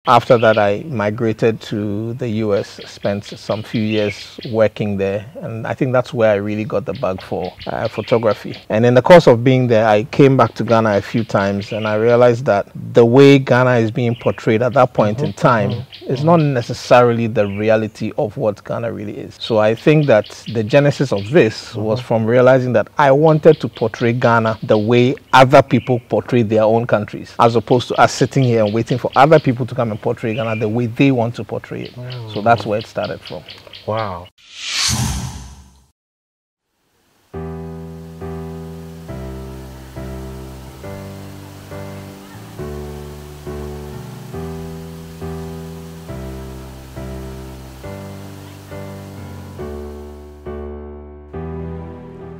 after that, I migrated to the US, spent some few years working there, and I think that's where I really got the bug for photography. And in the course of being there, I came back to Ghana a few times, and I realized that the way Ghana is being portrayed at that point in time is not necessarily the reality of what Ghana really is. So I think that the genesis of this was from realizing that I wanted to portray Ghana the way other people portray their own countries, as opposed to us sitting here and waiting for other people to come and portray Ghana the way they want to portray it. So that's where it started from. Wow.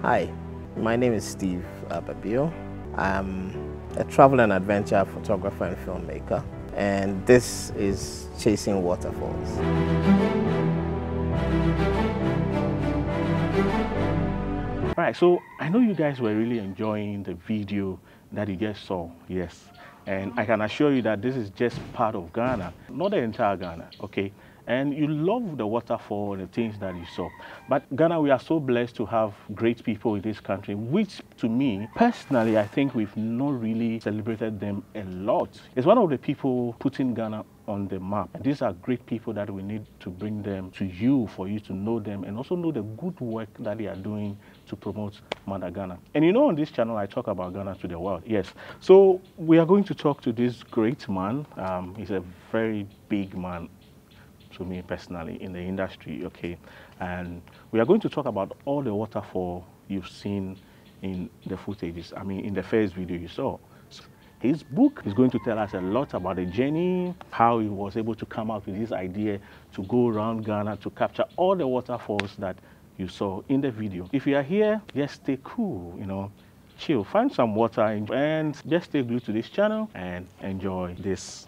Hi, my name is Steve Babio. I'm a travel and adventure photographer and filmmaker, and this is Chasing Waterfalls. All right, so I know you guys were really enjoying the video that you just saw, yes. And I can assure you that this is just part of Ghana, not the entire Ghana, okay? And you love the waterfall and the things that you saw. But Ghana, we are so blessed to have great people in this country, which to me, personally, I think we've not really celebrated them a lot. It's one of the people putting Ghana on the map. And these are great people that we need to bring them to you for you to know them and also know the good work that they are doing to promote Mother Ghana. And you know, on this channel, I talk about Ghana to the world. Yes. So we are going to talk to this great man. He's a very big man to me personally in the industry, okay? And we are going to talk about all the waterfall you've seen in the footages. I mean, in the first video you saw. His book is going to tell us a lot about the journey, how he was able to come up with this idea to go around Ghana to capture all the waterfalls that you saw in the video. If you are here, just stay cool, you know, chill, find some water and just stay glued to this channel and enjoy this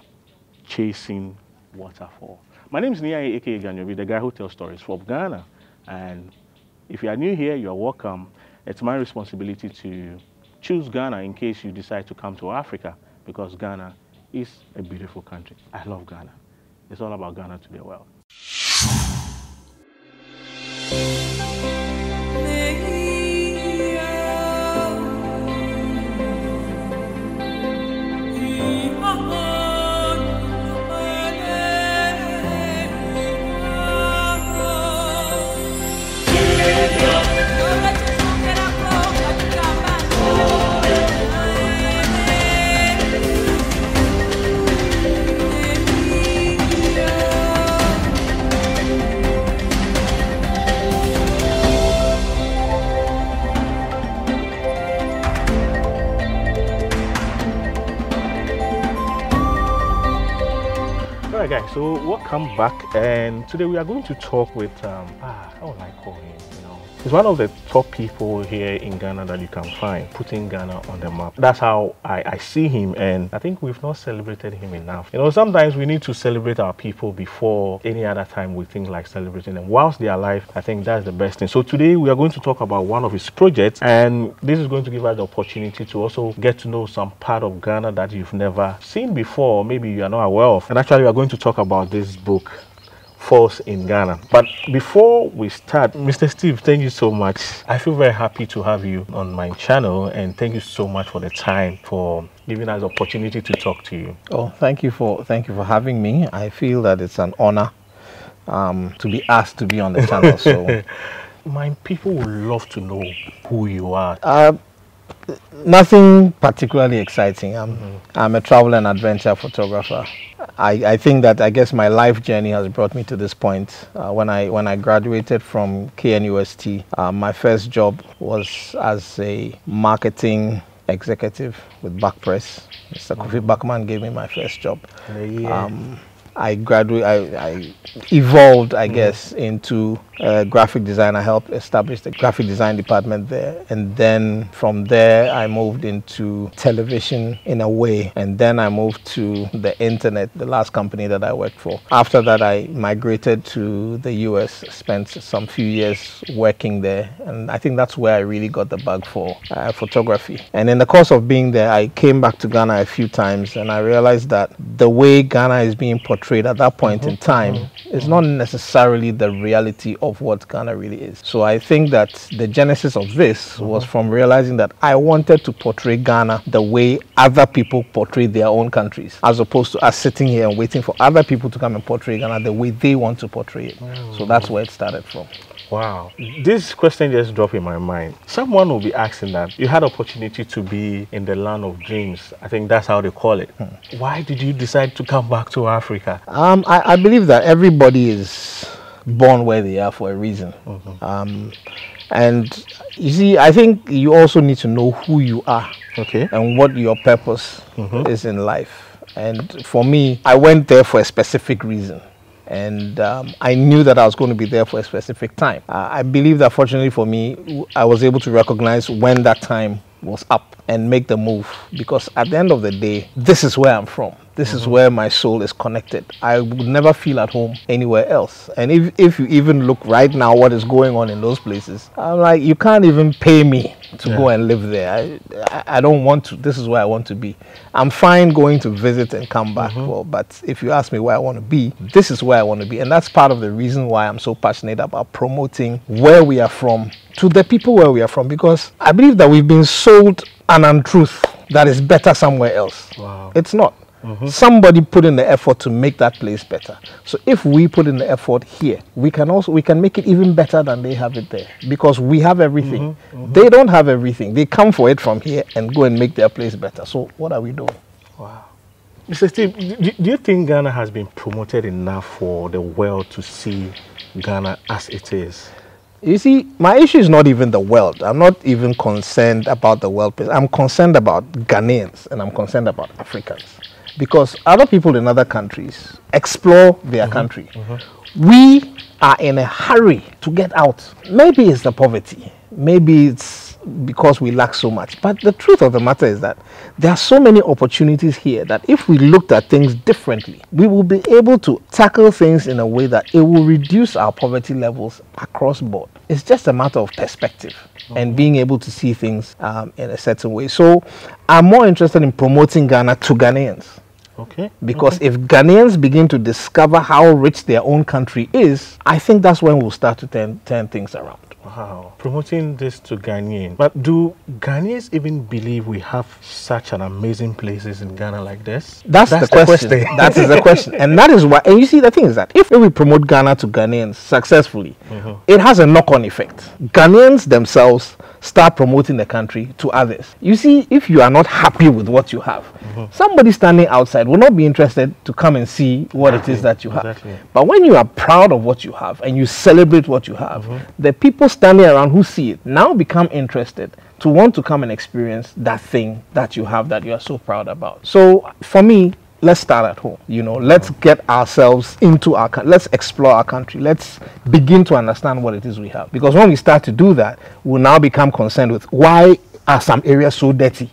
Chasing Waterfall. My name is Nia aka Ganyobi, the guy who tells stories from Ghana. And if you are new here, you're welcome. It's my responsibility to choose Ghana in case you decide to come to Africa, because Ghana is a beautiful country. I love Ghana. It's all about Ghana to the world. Alright guys, so welcome back, and today we are going to talk with how will I call him? You know, he's one of the top people here in Ghana that you can find, putting Ghana on the map. That's how I see him, and I think we've not celebrated him enough. You know, sometimes we need to celebrate our people before any other time we think like celebrating them. Whilst they are alive, I think that's the best thing. So today we are going to talk about one of his projects, and this is going to give us the opportunity to also get to know some part of Ghana that you've never seen before, maybe you are not aware of. And actually we are going to talk about this book, Falls in Ghana. But before we start, Mr. Steve, thank you so much. I feel very happy to have you on my channel, and thank you so much for the time, for giving us the opportunity to talk to you. Oh, thank you for having me. I feel that it's an honor to be asked to be on the channel. So my people would love to know who you are. Nothing particularly exciting. I'm a travel and adventure photographer. I think that, I guess, my life journey has brought me to this point. When I graduated from KNUST, my first job was as a marketing executive with Backpress. Mr. Kofi Backman gave me my first job. I evolved, I guess, into graphic design. I helped establish the graphic design department there. And then from there, I moved into television in a way. And then I moved to the internet, the last company that I worked for. After that, I migrated to the US, spent some few years working there. And I think that's where I really got the bug for photography. And in the course of being there, I came back to Ghana a few times, and I realized that the way Ghana is being portrayed at that point in time is not necessarily the reality of what Ghana really is. So I think that the genesis of this was from realizing that I wanted to portray Ghana the way other people portray their own countries, as opposed to us sitting here and waiting for other people to come and portray Ghana the way they want to portray it. So that's where it started from. Wow. This question just dropped in my mind. Someone will be asking that you had opportunity to be in the land of dreams. I think that's how they call it. Why did you decide to come back to Africa? I believe that everybody is born where they are for a reason. And you see, I think you also need to know who you are, and what your purpose is in life. And for me, I went there for a specific reason. And I knew that I was going to be there for a specific time. I believe that fortunately for me, I was able to recognize when that time was up and make the move, because at the end of the day, this is where I'm from. This is where my soul is connected. I would never feel at home anywhere else. And if you even look right now what is going on in those places, I'm like, you can't even pay me to go and live there. I don't want to. This is where I want to be. I'm fine going to visit and come back. Well, but if you ask me where I want to be, this is where I want to be. And that's part of the reason why I'm so passionate about promoting where we are from to the people where we are from, because I believe that we've been sold an untruth that is better somewhere else. Wow. It's not. Somebody put in the effort to make that place better. So if we put in the effort here, we can make it even better than they have it there, because we have everything. They don't have everything. They come for it from here and go and make their place better. So what are we doing? Wow. Mr. Steve, do you think Ghana has been promoted enough for the world to see Ghana as it is? You see, my issue is not even the world. I'm not even concerned about the world. I'm concerned about Ghanaians, and I'm concerned about Africans. Because other people in other countries explore their country. We are in a hurry to get out. Maybe it's the poverty. Maybe it's because we lack so much. But the truth of the matter is that there are so many opportunities here that if we looked at things differently, we will be able to tackle things in a way that it will reduce our poverty levels across board. It's just a matter of perspective and being able to see things in a certain way. So I'm more interested in promoting Ghana to Ghanaians. Because if Ghanaians begin to discover how rich their own country is, I think that's when we'll start to turn things around. Wow. Promoting this to Ghanaians. But do Ghanaians even believe we have such an amazing places in Ghana like this? That's the question. That is the question. And that is why, and you see, the thing is that if we promote Ghana to Ghanaians successfully, it has a knock-on effect. Ghanaians themselves start promoting the country to others. You see, if you are not happy with what you have, somebody standing outside will not be interested to come and see what it is that you have. But when you are proud of what you have and you celebrate what you have, the people standing around who see it now become interested to want to come and experience that thing that you have that you are so proud about. So for me, let's start at home. You know, let's get ourselves into our country. Let's explore our country. Let's begin to understand what it is we have. Because when we start to do that, we'll now become concerned with why are some areas so dirty?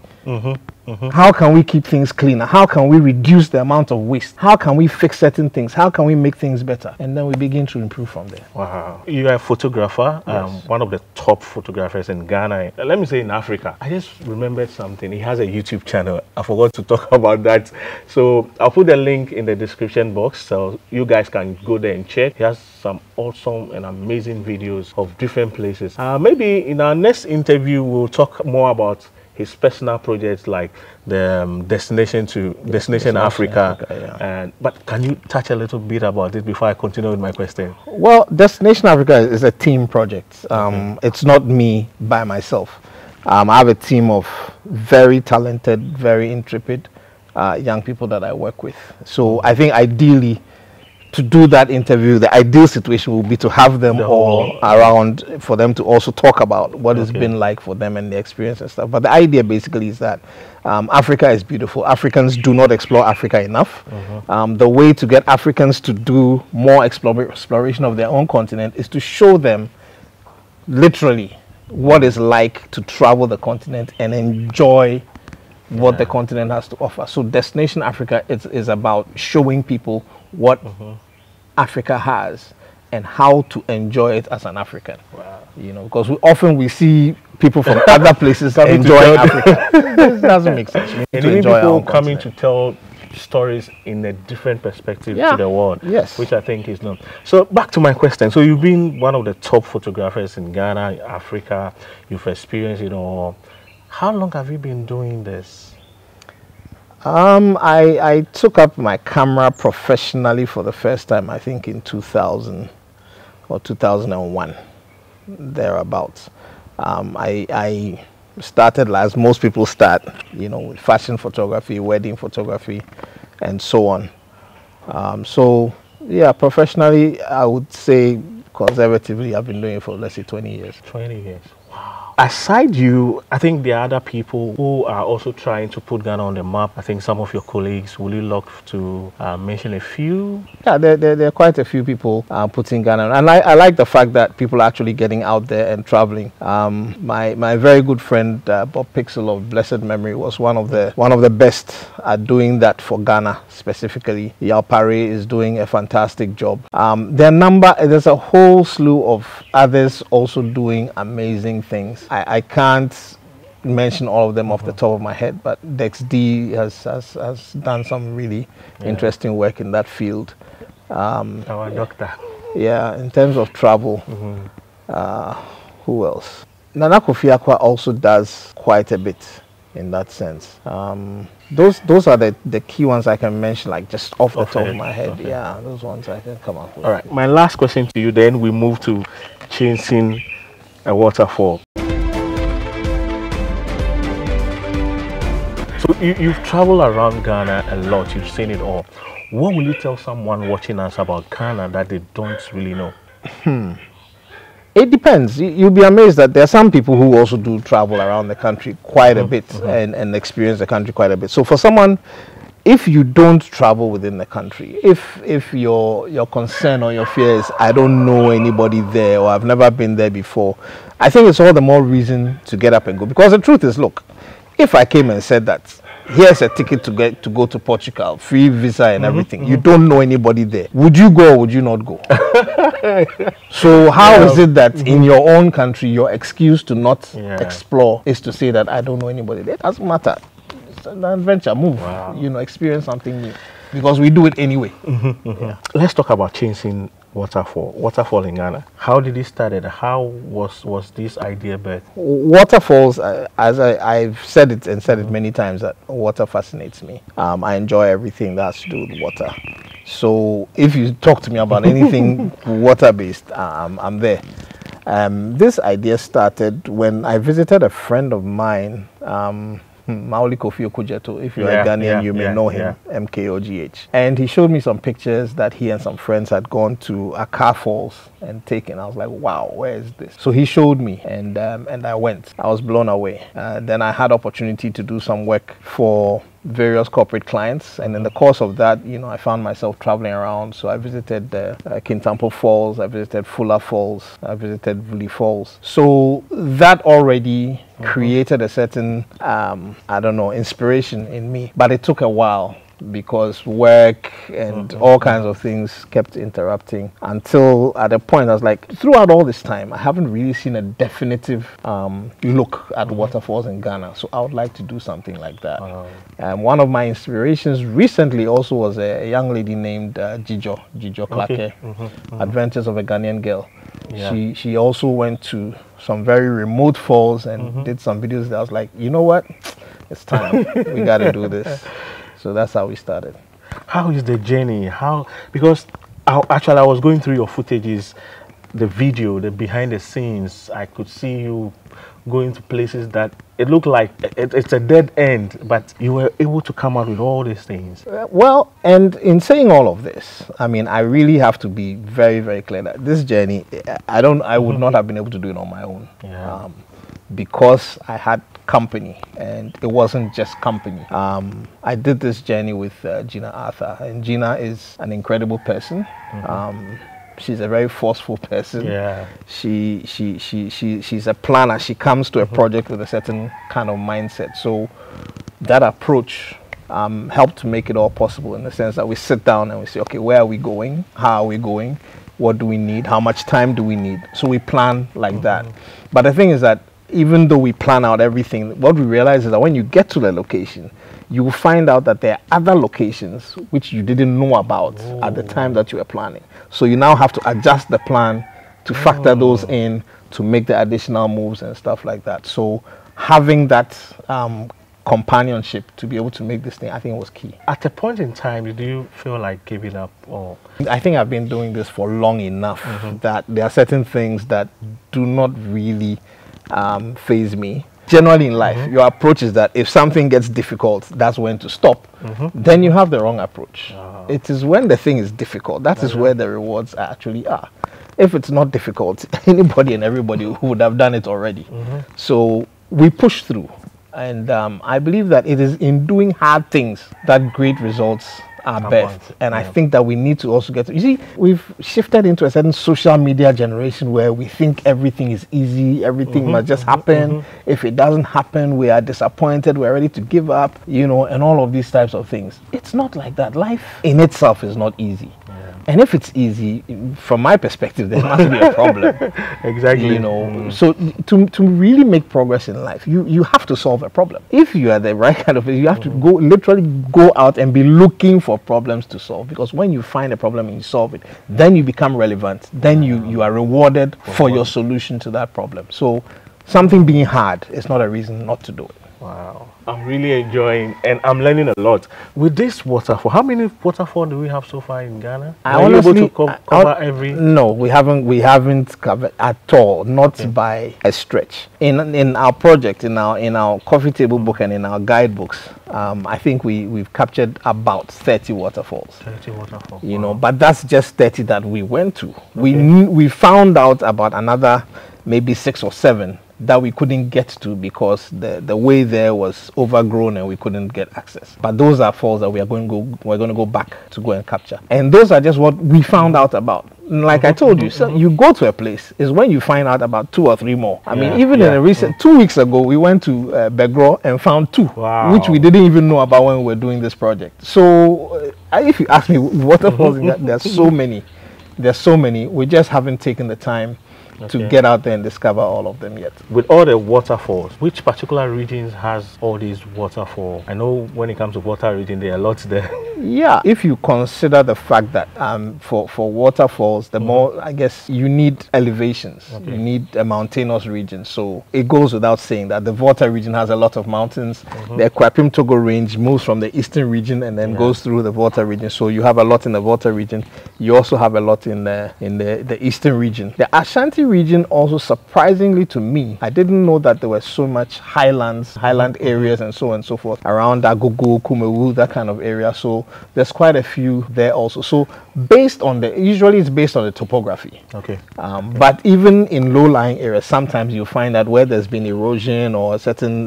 How can we keep things cleaner? How can we reduce the amount of waste? How can we fix certain things? How can we make things better? And then we begin to improve from there. Wow. You are a photographer, one of the top photographers in Ghana. Let me say in Africa. I just remembered something. He has a YouTube channel. I forgot to talk about that. So I'll put the link in the description box so you guys can go there and check. He has some awesome and amazing videos of different places. Maybe in our next interview, we'll talk more about his personal projects like the Destination Africa. But can you touch a little bit about it before I continue with my question? Well, Destination Africa is a team project. It's not me by myself. I have a team of very talented, very intrepid young people that I work with. So I think ideally to do that interview, the ideal situation would be to have them all around for them to also talk about what it's been like for them and the experience and stuff. But the idea basically is that Africa is beautiful. Africans do not explore Africa enough. The way to get Africans to do more exploration of their own continent is to show them literally what it's like to travel the continent and enjoy what the continent has to offer. So Destination Africa is about showing people what Africa has and how to enjoy it as an African. Wow. You know, because we see people from other places enjoying Africa. It doesn't make sense. We need to enjoy people coming to tell stories in a different perspective to the world, which I think is not. So back to my question. So you've been one of the top photographers in Ghana, Africa. You've experienced it all. How long have you been doing this? I took up my camera professionally for the first time, I think in 2000 or 2001, thereabouts. I started, as most people start, you know, with fashion photography, wedding photography, and so on. So yeah, professionally, I would say conservatively, I've been doing it for, let's say, 20 years. 20 years. Wow. Aside you, I think there are other people who are also trying to put Ghana on the map. I think some of your colleagues, will you love to mention a few? Yeah, there are quite a few people putting Ghana, and I like the fact that people are actually getting out there and traveling. My very good friend Bob Pixel of blessed memory was one of the best at doing that for Ghana specifically. Yao Pare is doing a fantastic job. There's a whole slew of others also doing amazing things. I can't mention all of them off the top of my head, but Dex D has done some really interesting work in that field. Our doctor. Yeah, in terms of travel, who else? Nana Kofi Akwa also does quite a bit in that sense. Those are the key ones I can mention, like just off the top of my head. Yeah, those ones I can come up with. All right, my last question to you, then we move to chasing a waterfall. So you've traveled around Ghana a lot, you've seen it all. What will you tell someone watching us about Ghana that they don't really know? It depends. You'll be amazed that there are some people who also do travel around the country quite a bit and experience the country quite a bit. So for someone, if you don't travel within the country, if your concern or your fear is, I don't know anybody there or I've never been there before, I think it's all the more reason to get up and go. Because the truth is, look, if I came and said that, here's a ticket to go to Portugal, free visa and everything, you don't know anybody there, would you go or would you not go? So how is it that in your own country, your excuse to not explore is to say that I don't know anybody there? It doesn't matter. It's an adventure. Move. You know, experience something new. Because we do it anyway. Let's talk about chasing Waterfall in Ghana. How did it start? How was this idea birthed? Waterfalls, as I've said it many times, that water fascinates me. I enjoy everything that has to do with water. So if you talk to me about anything water-based, I'm there. This idea started when I visited a friend of mine, Maoli Kofi Okujeto. If you're a Ghanaian, you may know him, MKOGH. And he showed me some pictures that he and some friends had gone to Accra Falls and taken. I was like, wow, where is this? So he showed me, and I went. I was blown away. Then I had opportunity to do some work for various corporate clients, and in the course of that, you know, I found myself traveling around. So I visited Kintampo Falls, I visited Fuller Falls, I visited Vuli Falls. So that already created a certain inspiration in me, but it took a while because work and all kinds of things kept interrupting, until at a point I was like, throughout all this time I haven't really seen a definitive look at waterfalls in Ghana, so I would like to do something like that. One of my inspirations recently also was a young lady named Jijo Klake, Adventures of a Ghanaian Girl. She also went to some very remote falls and did some videos that I was like, you know what, it's time. We got to do this. So that's how we started. How is the journey? Because I was going through your footages. the video, the behind the scenes, I could see you going to places that it looked like it's a dead end, but you were able to come out with all these things. Well, and in saying all of this, I mean, I really have to be very, very clear that this journey, I would not have been able to do it on my own. Yeah. Because I had company, and it wasn't just company. I did this journey with Gina Arthur, and Gina is an incredible person. She's a very forceful person. Yeah. She's a planner. She comes to a project with a certain kind of mindset. So that approach helped to make it all possible, in the sense that we sit down and we say, okay, where are we going? How are we going? What do we need? How much time do we need? So we plan like that. But the thing is that even though we plan out everything, what we realize is that when you get to the location, you will find out that there are other locations which you didn't know about at the time that you were planning. So you now have to adjust the plan to factor those in, to make the additional moves and stuff like that. So having that companionship to be able to make this thing, I think, was key. At a point in time, did you feel like giving up? Or I think I've been doing this for long enough that there are certain things that do not really faze me. Generally in life, your approach is that if something gets difficult, that's when to stop. Then you have the wrong approach. It is when the thing is difficult, that is where the rewards actually are. If it's not difficult, anybody and everybody would have done it already. So we push through. And I believe that it is in doing hard things that great results are birthed. And I think that we need to also get, you see, we've shifted into a certain social media generation where we think everything is easy, everything must just happen. If it doesn't happen, we are disappointed, we're ready to give up, you know, and all of these types of things. It's not like that. Life in itself is not easy. And if it's easy, from my perspective, there must be a problem. Exactly. You know, so to really make progress in life, you have to solve a problem. If you are the right kind of person, you have to literally go out and be looking for problems to solve. Because when you find a problem and you solve it, then you become relevant. Then you are rewarded for your solution to that problem. So something being hard is not a reason not to do it. Wow, I'm really enjoying, and I'm learning a lot with this waterfall. How many waterfalls do we have so far in Ghana? Are you able to cover every? No, we haven't covered at all, not by a stretch. In our project, in our coffee table book and in our guidebooks, I think we've captured about 30 waterfalls. 30 waterfalls. You know, but that's just 30 that we went to. We found out about another maybe 6 or 7 that we couldn't get to because the way there was overgrown and we couldn't get access. But those are falls that we're going to go back to go and capture. And those are just what we found out about. Like I told you, so you go to a place is when you find out about 2 or 3 more. I mean, even in a recent 2 weeks ago, we went to Begro and found 2, which we didn't even know about when we were doing this project. So if you ask me, waterfalls, there's so many. There's so many. We just haven't taken the time to get out there and discover all of them yet. With all the waterfalls, which particular regions has all these waterfalls? I know when it comes to water region, there are lots there. Yeah, if you consider the fact that for waterfalls, the more, I guess, you need elevations. You need a mountainous region. So it goes without saying that the Volta region has a lot of mountains. The Kwapim Togo range moves from the eastern region and then goes through the Volta region. So you have a lot in the Volta region. You also have a lot in the eastern region. The Ashanti region also, surprisingly to me, I didn't know that there were so much highland areas and so on and so forth around Agogo, Kumewu, that kind of area. So there's quite a few there also. So based on usually it's based on the topography. But even in low-lying areas, sometimes you find that where there's been erosion or a certain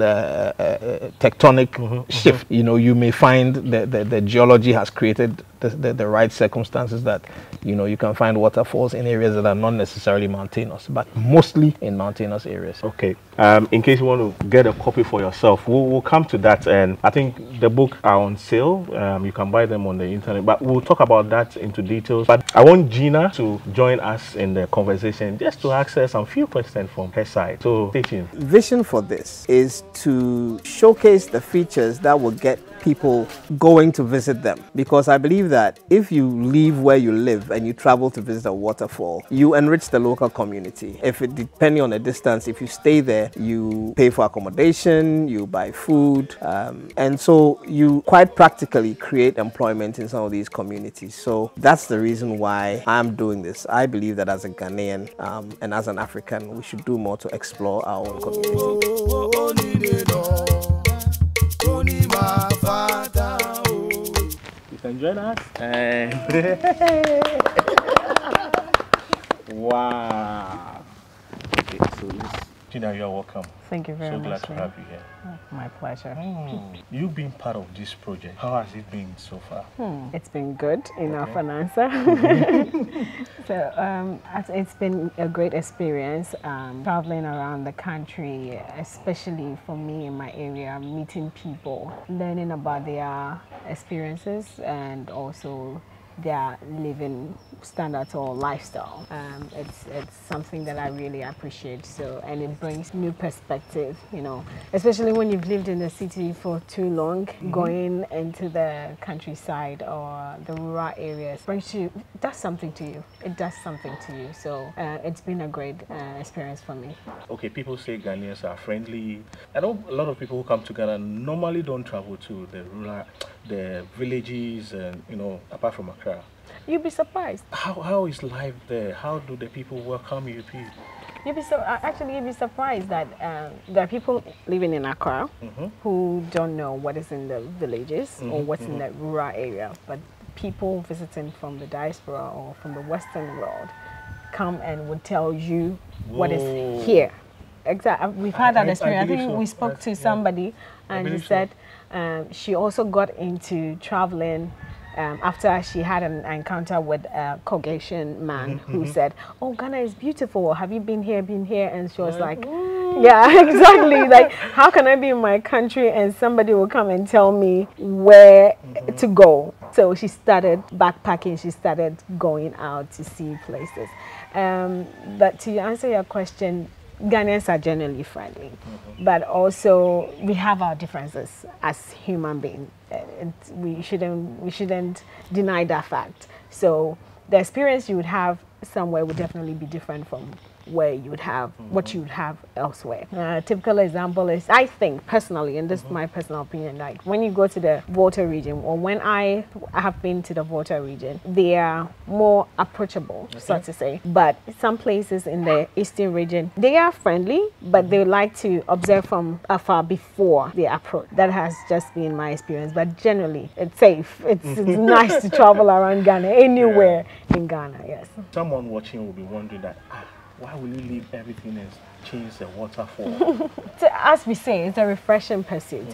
tectonic shift, you know, you may find the geology has created the right circumstances that, you know, you can find waterfalls in areas that are not necessarily mountainous, but mostly in mountainous areas. In case you want to get a copy for yourself, we'll come to that, and I think the books are on sale. You can buy them on the internet, but we'll talk about that into details. But I want Gina to join us in the conversation just to ask her some few questions from her side. So stay tuned. Vision for this is to showcase the features that will get people going to visit them, because I believe that if you leave where you live and you travel to visit a waterfall, you enrich the local community. If it, depending on the distance, if you stay there, you pay for accommodation, you buy food, and so you quite practically create employment in some of these communities. So that's the reason why I'm doing this. I believe that as a Ghanaian and as an African, we should do more to explore our own community. You can join us. Wow. Okay, so Gina, you're welcome. Thank you very much. So glad to have you here. My pleasure. You've been part of this project. How has it been so far? It's been good, enough an answer. So it's been a great experience traveling around the country, especially for me in my area, meeting people, learning about their experiences and also their living standards or lifestyle. It's something that I really appreciate. So, and it brings new perspective, you know, especially when you've lived in the city for too long, going into the countryside or the rural areas does something to you. It does something to you. So it's been a great experience for me. Okay, people say Ghanaians are friendly. I know a lot of people who come to Ghana normally don't travel to the villages and, you know, apart from Accra. You'd be surprised. How is life there? How do the people welcome you? You'd be surprised that there are people living in Accra who don't know what is in the villages or what's in the rural area, but people visiting from the diaspora or from the Western world come and would tell you what is here. Exactly. We've had that experience. I think we spoke to somebody and she said she also got into traveling after she had an encounter with a Caucasian man who said, "Oh, Ghana is beautiful. Have you been here? And she was like, yeah, exactly. Like, how can I be in my country and somebody will come and tell me where to go? So she started backpacking. She started going out to see places. But to answer your question, Ghanaians are generally friendly, but also we have our differences as human beings. We shouldn't deny that fact. So the experience you would have somewhere would definitely be different from where you would have what you would have elsewhere. A typical example is, I think personally, and this is my personal opinion, like when you go to the Volta region, or when I have been to the Volta region, they are more approachable, so to say. But some places in the eastern region, they are friendly, but they like to observe from afar before they approach. That has just been my experience. But generally, it's safe. It's nice to travel around Ghana, anywhere in Ghana, yes. Someone watching will be wondering that, why will you leave everything and change the waterfall? As we say, it's a refreshing pursuit.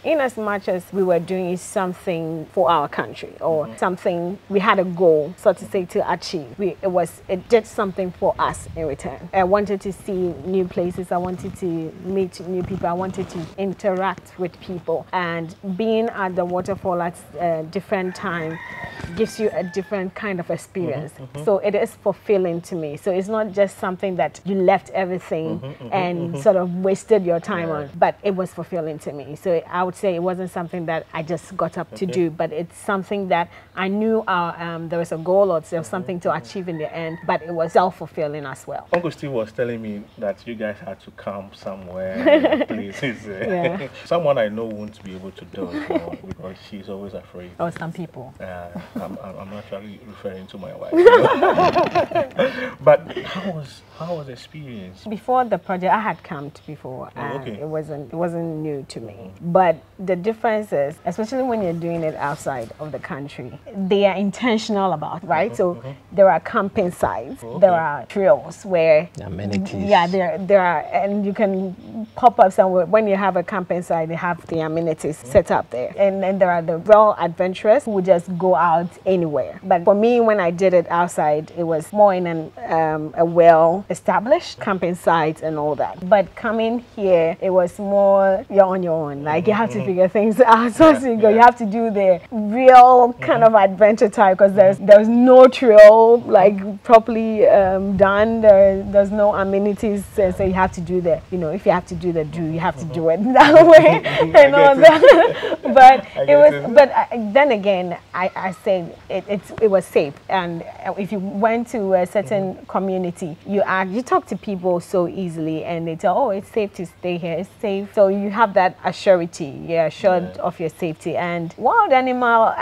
In as much as we were doing something for our country or something, we had a goal, so to say, to achieve. It did something for us in return. I wanted to see new places. I wanted to meet new people. I wanted to interact with people. And being at the waterfall at a different time gives you a different kind of experience. So it is fulfilling to me. So it's not just something that you left everything and sort of wasted your time on, but it was fulfilling to me. So I would say it wasn't something that I just got up to do, but it's something that I knew there was a goal or there was something to achieve in the end, but it was self-fulfilling as well. Uncle Steve was telling me that you guys had to camp somewhere, places. Someone I know won't be able to do it because she's always afraid. Oh, some people. I'm actually referring to my wife. But how was the experience? Before the project, I had camped before, and it wasn't new to me. But the difference is, especially when you're doing it outside of the country, they are intentional about, right? So there are camping sites, there are trails where amenities. Yeah, there are, and you can pop up somewhere. When you have a camping site, they have the amenities set up there, and then there are the real adventurers who would just go out anywhere. But for me, when I did it outside, it was more in a established camping sites and all that. But coming here, it was more you're on your own. Like you have to figure things out. So you go, you have to do the real kind of adventure type because there's no trail like properly done. There's no amenities, so you have to do the, you know, if you have to do the you have to do it that way and all that. But it was, but then again, I said it was safe. And if you went to a certain community, you talk to people so easily, and they tell, oh, it's safe to stay here, it's safe. So you have that assurity, you're assured of your safety. And wild animal,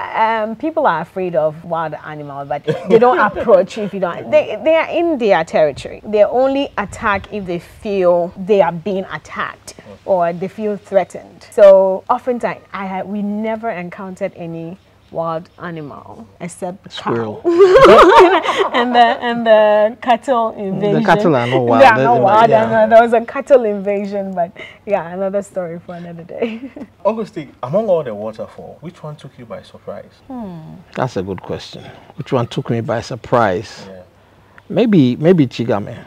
people are afraid of wild animals, but they don't approach if you don't. They are in their territory. They only attack if they feel they are being attacked or they feel threatened. So oftentimes we never encountered any wild animal except squirrel and the cattle invasion. The cattle are not wild. They are not wild. Yeah. There was a cattle invasion, but yeah, another story for another day. Augustine, among all the waterfall, which one took you by surprise? That's a good question. Which one took me by surprise? Yeah. Maybe Chigame,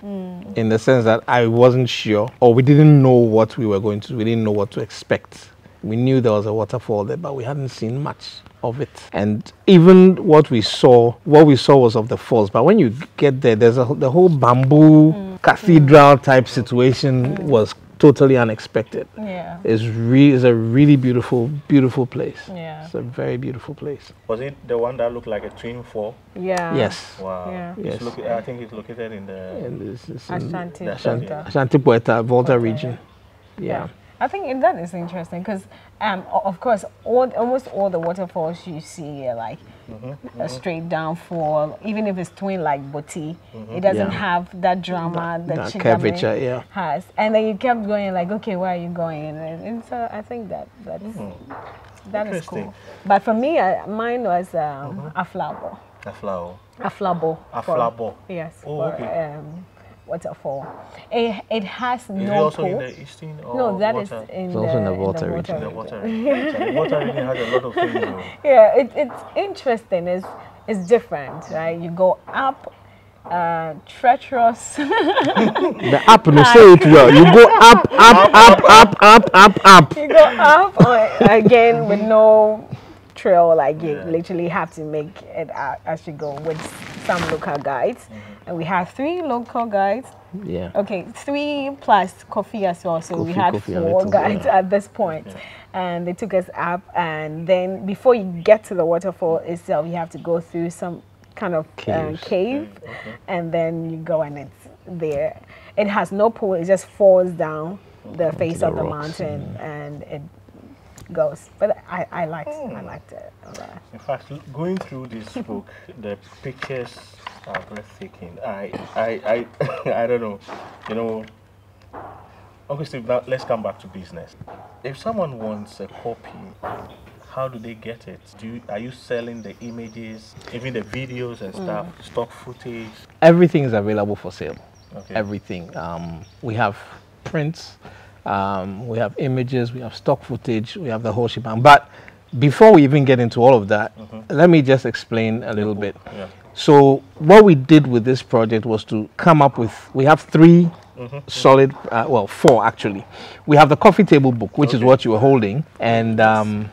in the sense that I wasn't sure, or we didn't know what we were going to do. We didn't know what to expect. We knew there was a waterfall there, but we hadn't seen much of it. And even what we saw was of the falls. But when you get there, there's the whole bamboo cathedral type situation was totally unexpected. Yeah, it's a really beautiful place. Yeah, it's a very beautiful place. Was it the one that looked like a twin fall? Yeah. Yes. Wow. Yeah. Yes. I think it's located in the Ashanti Volta region. Yeah. I think that is interesting because, of course, almost all the waterfalls you see are like a straight down fall. Even if it's twin like Boti, it doesn't have that drama that curvature has. And then you kept going like, okay, where are you going? And so I think that is cool. But for me, mine was Aflabo. Aflabo. Yes. Oh, okay. Waterfall. It has no pool. Is it also pool. in the eastern or no, that water? is in it's also in the Volta region. The water region. The water region has a lot of things. Yeah, it's interesting. It's different, right? You go up, treacherous. The up, no, say it well. You go up. You go up again with no trail. Like you literally have to make it out as you go with some local guides. And we have 3 local guides. Yeah. Okay, 3 plus Kofi as well. So we had 4 guides at this point. Yeah. And they took us up. And then before you get to the waterfall itself, you have to go through some kind of cave. And then you go and it's there. It has no pool. It just falls down the face of the mountain and it goes. But I liked it a lot. In fact, going through this book, the pictures are breathtaking. I don't know. You know, obviously, now let's come back to business. If someone wants a copy, how do they get it? Are you selling the images, even the videos and stuff, stock footage? Everything is available for sale. Okay. Everything. We have prints, we have images, we have stock footage, we have the whole shebang. But before we even get into all of that, let me just explain a little bit. Yeah. So what we did with this project was to come up with, we have 3 solid, 4 actually. We have the coffee table book, which is what you were holding. And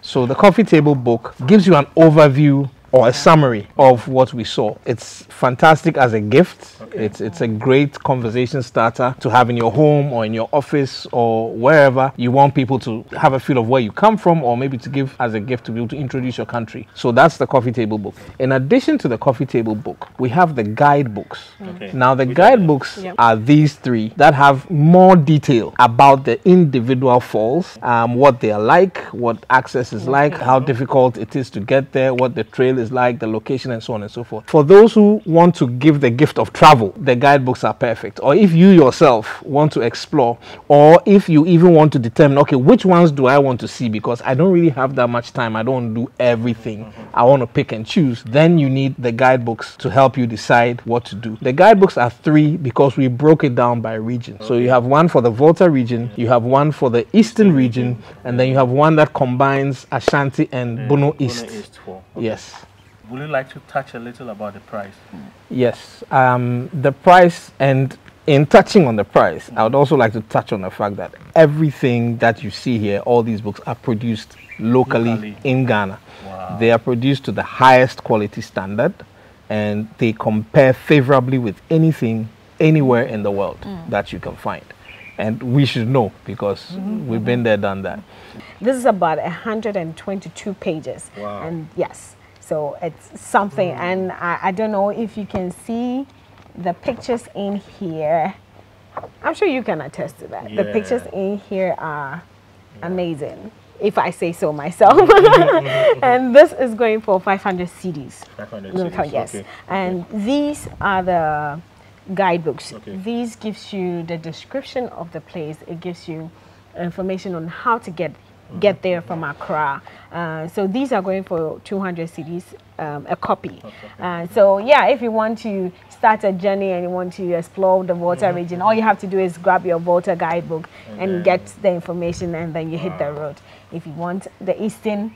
so the coffee table book gives you an overview or a summary of what we saw. It's fantastic as a gift. Okay. It's a great conversation starter to have in your home or in your office or wherever you want people to have a feel of where you come from, or maybe to give as a gift to be able to introduce your country. So that's the coffee table book. In addition to the coffee table book, we have the guidebooks. Okay. Now the guidebooks are these 3 that have more detail about the individual falls, what they are like, what access is like, how difficult it is to get there, what the trail is like, the location, and so on and so forth. For those who want to give the gift of travel, the guidebooks are perfect. Or if you yourself want to explore, or if you even want to determine, okay, which ones do I want to see, because I don't really have that much time, I don't do everything, I want to pick and choose, then you need the guidebooks to help you decide what to do. The guidebooks are 3 because we broke it down by region. So you have one for the Volta region, you have one for the Eastern region, and then you have one that combines Ashanti and Bono-East. Yes. Would you like to touch a little about the price? Yes. The price, and in touching on the price, I would also like to touch on the fact that everything that you see here, all these books are produced locally in Ghana. Wow. They are produced to the highest quality standard, and they compare favorably with anything anywhere in the world that you can find. And we should know, because we've been there, done that. This is about 122 pages. Wow. And yes, so it's something. And I don't know if you can see the pictures in here. I'm sure you can attest to that. The pictures in here are amazing, if I say so myself. And this is going for 500 CDs. 500 CDs. Yes. Okay. And these are the guidebooks. Okay. These gives you the description of the place. It gives you information on how to get there from Accra. So these are going for 200 CDs a copy. So yeah, if you want to start a journey and you want to explore the Volta region, all you have to do is grab your Volta guidebook and get the information, and then you hit the road. If you want the Eastern,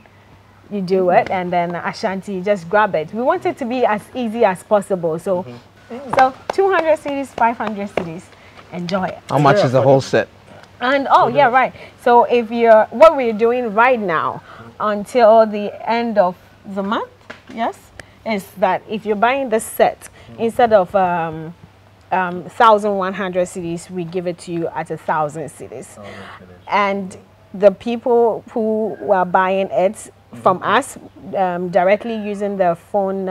you do it, and then Ashanti, you just grab it. We want it to be as easy as possible. So, so 200 CDs, 500 CDs, enjoy it. How much is the whole set? And oh yeah, right. So if you're, what we're doing right now until the end of the month, yes, is that if you're buying the set, instead of 1,100 CDs, we give it to you at 1,000 CDs. And the people who are buying it from us directly using the phone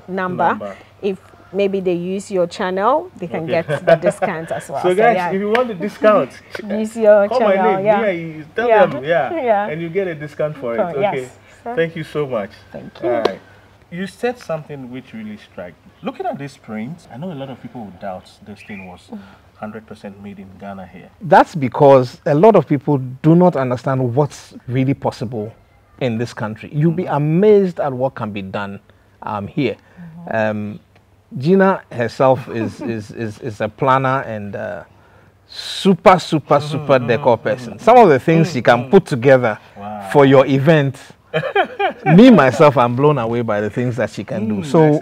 number, if maybe they use your channel, they can get the discount as well. So guys, if you want the discount, use your call channel. my name. You tell them, and you get a discount for it. Okay. Yes. Thank you so much. Thank you. All right. You said something which really struck me. Looking at this print, I know a lot of people would doubt this thing was 100% made in Ghana here. That's because a lot of people do not understand what's really possible in this country. You'll be amazed at what can be done here. Gina herself is a planner and super decor person. Some of the things she can put together for your event, me myself, I'm blown away by the things that she can do. So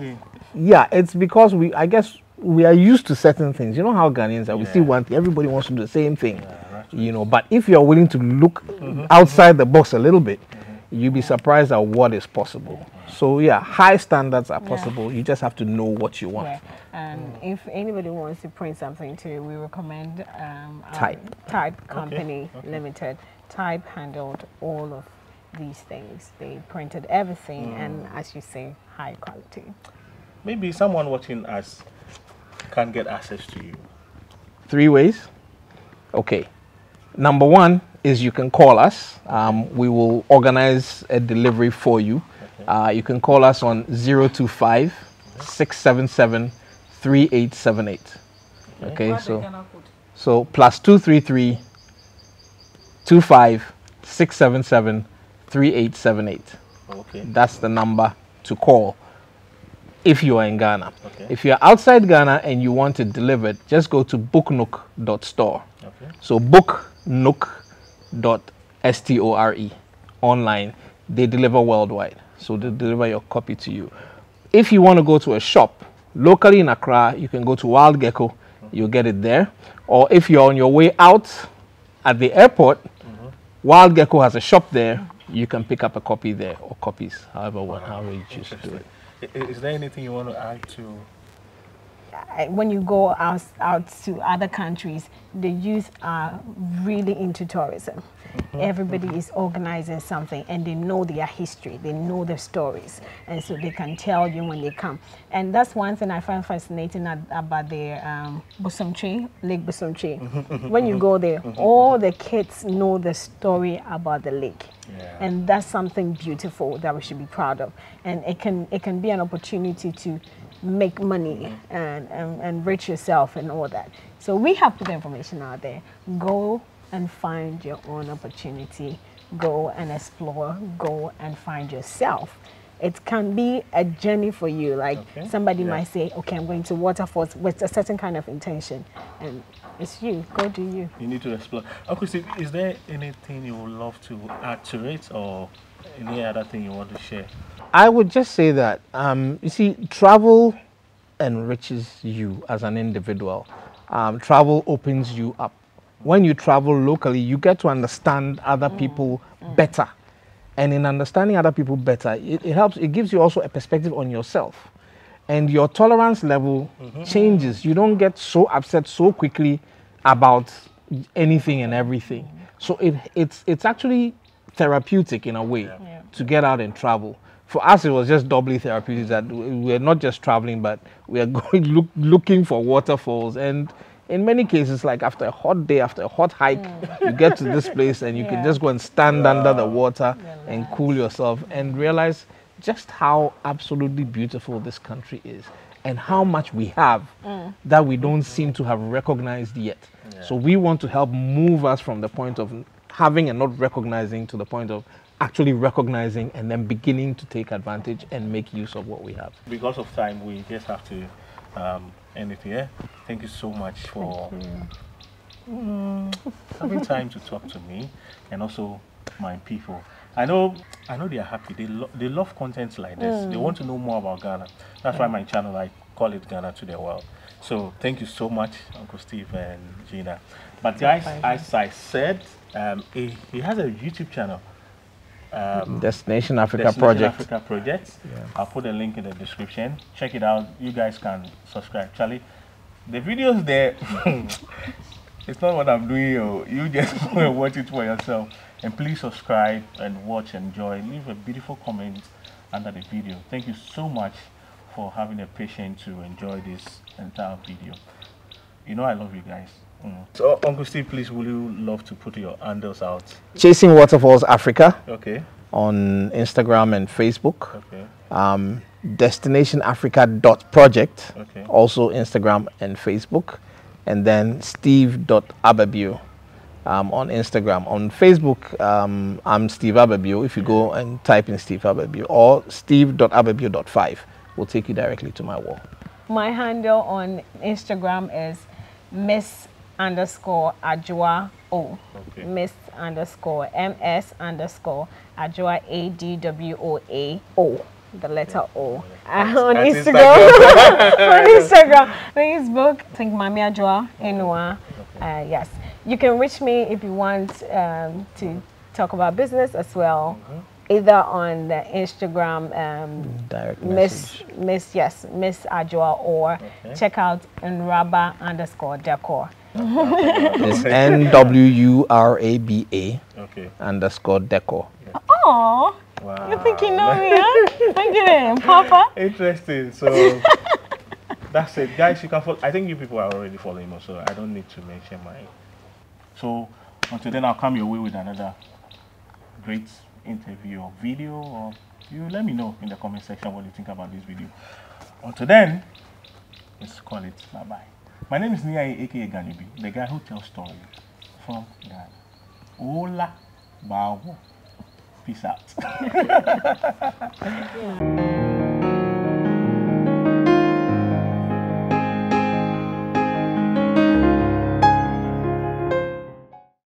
yeah, it's because I guess we are used to certain things. You know how Ghanaians are, we see one thing, everybody wants to do the same thing, you know, but if you're willing to look outside the box a little bit, you'll be surprised at what is possible. So yeah, high standards are possible. You just have to know what you want. And if anybody wants to print something too, we recommend Type Company Limited. Type handled all of these things. They printed everything, and as you say, high quality. Maybe someone watching us can get access to you. 3 ways. Okay. Number one is you can call us. We will organize a delivery for you. You can call us on 025 677 3878. Okay, so plus 233 25 677 3878. Okay. That's the number to call if you are in Ghana. If you're outside Ghana and you want it delivered, just go to booknook.store. So booknook.store online. They deliver worldwide, so they deliver your copy to you. If you want to go to a shop locally in Accra, you can go to Wild Gecko. You'll get it there. Or if you're on your way out at the airport, Wild Gecko has a shop there. You can pick up a copy there, or copies, however you choose to do it. Is there anything you want to add to? When you go out to other countries, the youth are really into tourism. Everybody is organizing something, and they know their history, they know their stories, and so they can tell you when they come. And that's one thing I find fascinating about the Bosomtwe, Lake Bosomtwe. When you go there, all the kids know the story about the lake. And that's something beautiful that we should be proud of. And it can be an opportunity to make money and enrich yourself and all that. So we have put the information out there. Go and find your own opportunity. Go and explore. Go and find yourself. It can be a journey for you. Like somebody might say, okay, I'm going to Waterfalls with a certain kind of intention. And it's you. Go do you. You need to explore. Uncle Steve, is there anything you would love to add to it, or any other thing you want to share? I would just say that, you see, travel enriches you as an individual. Travel opens you up. When you travel locally, you get to understand other people better. And in understanding other people better, it helps, it gives you also a perspective on yourself. And your tolerance level changes. You don't get so upset so quickly about anything and everything. So it's actually therapeutic in a way to get out and travel. For us, it was just doubly therapeutic that we're not just traveling, but we are going looking for waterfalls. And in many cases, like after a hot day, after a hot hike, you get to this place and you can just go and stand under the water and cool yourself and realize just how absolutely beautiful this country is and how much we have that we don't seem to have recognized yet. So we want to help move us from the point of having and not recognizing to the point of actually recognizing and then beginning to take advantage and make use of what we have. Because of time, we just have to end it here. Thank you so much for having time to talk to me and also my people. I know they are happy. They love content like this. They want to know more about Ghana. That's why my channel, I call it Ghana to the World. So thank you so much, Uncle Steve and Gina. But guys, as I said, he has a YouTube channel. Destination Africa Project. Yeah. I'll put a link in the description. Check it out. You guys can subscribe. Charlie, the videos there, it's not what I'm doing. You just go and watch it for yourself. And please subscribe and watch, enjoy. Leave a beautiful comment under the video. Thank you so much for having the patience to enjoy this entire video. You know I love you guys. So Uncle Steve, please, will you love to put your handles out? Chasing Waterfalls Africa. Okay. On Instagram and Facebook. Okay. DestinationAfrica.project. Okay. Also Instagram and Facebook. And then Steve.Ababio on Instagram. On Facebook, I'm Steve Ababio. If you go and type in Steve Ababio or Steve.Ababio.5, will take you directly to my wall. My handle on Instagram is Miss_Adjoa O. Okay. Miss_MS_Adjoa ADWOA O. The letter O. On Instagram. On Instagram. Facebook. Think Mami Adjoa Enua. Yes. You can reach me if you want to talk about business as well. Either on the Instagram, direct Miss Adjoa, or check out Nraba_decor. It's NWURABA _decor. Oh, wow. You think you know me, huh? Look at him, Papa. Interesting. So that's it, guys. You can follow. I think you people are already following me, so I don't need to mention mine. So until then, I'll come your way with another great interview or video, or you let me know in the comment section what you think about this video. Until then, let's call it bye-bye. My name is Niai, aka Ganibi, the guy who tells stories from Ghana. Ola Bawo. Peace out.